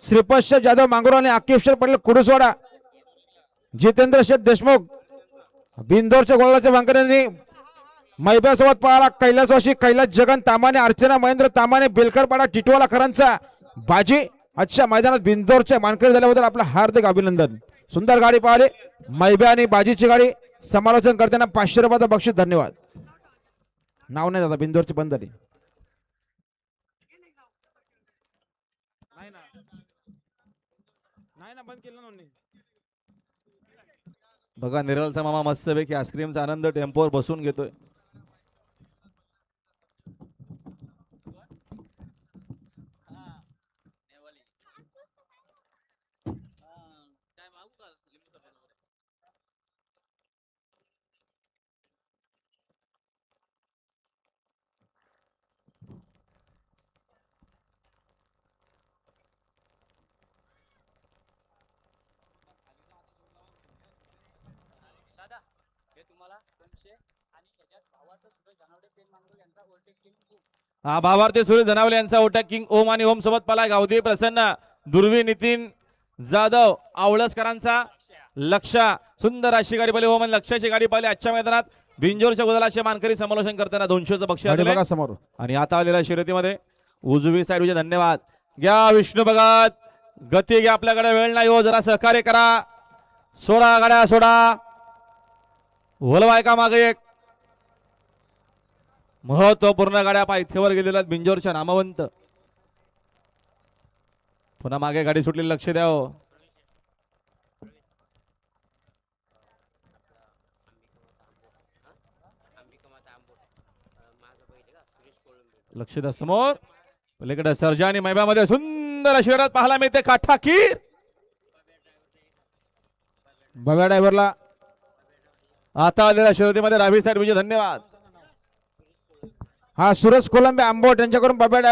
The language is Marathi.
श्रीपत जाधव मांगुर आणि आकिब पटेल कुडुसवाडा, जितेंद्र शेठ देशमुख बिंदोरच्या गोळाच्या वांकऱ्यांनी मैब्यासोबत पळाला कैलासवासी कैलास जगन तामाने, अर्चना महेंद्र तामाने, बेलकरपाडा टिटवाला खरांचा बाजी आजच्या मैदानात बिंदोरच्या मानकरी झाल्याबद्दल आपलं हार्दिक अभिनंदन. सुंदर गाडी पळाली मैब्या आणि बाजीची गाडी. समालोचन करताना 500 रुपयाचं बक्षीस. धन्यवाद. नाव नाही दादा, बिंदोरची बंद झाली. बघा निरलचा मामा मस्तपैकी आईस्क्रीमचा आनंद टेम्पोवर बसून घेतोय. हा भावार्थी सुरेश धनावले यांचा ओटा किंग ओम आणि ओम सोबत पला गावदी प्रसन्न दुर्वी नितीन जाधव आवळसकरांचा लक्ष. सुंदर अशी गाडी पाहिली ओम आणि लक्षाची गाडी पाहिली आजच्या मैदानात. बिंजोरच्या गुलालाचे मानकरी समालोचन करताना 200चं बक्षीस समोर. आणि आता आलेल्या शर्यतीमध्ये उजवी साईड विजय. धन्यवाद. घ्या विष्णू भगत, गती घ्या, आपल्याकडे वेळ नाही हो, जरा सहकार्य करा. सोडा गाड्या सोडा, वलवाय का मागे एक. महत्वपूर्ण गाड्या पायथ्यावर गेलेल्या बिंजोरच्या नामवंत. पुन्हा मागे गाडी सुटली, लक्ष द्या हो. लक्ष द्या समोर. पलीकडे सर्जा आणि मैबामध्ये सुंदर शर्यत पाहायला मिळते. काठाकीर बव्या ड्रायव्हरला आता आलेल्या शर्यतीमध्ये रावी साईड विजय. धन्यवाद. हा सुरज कोलंबे आंबोट यांच्याकडून बब्या ड्रायव्हर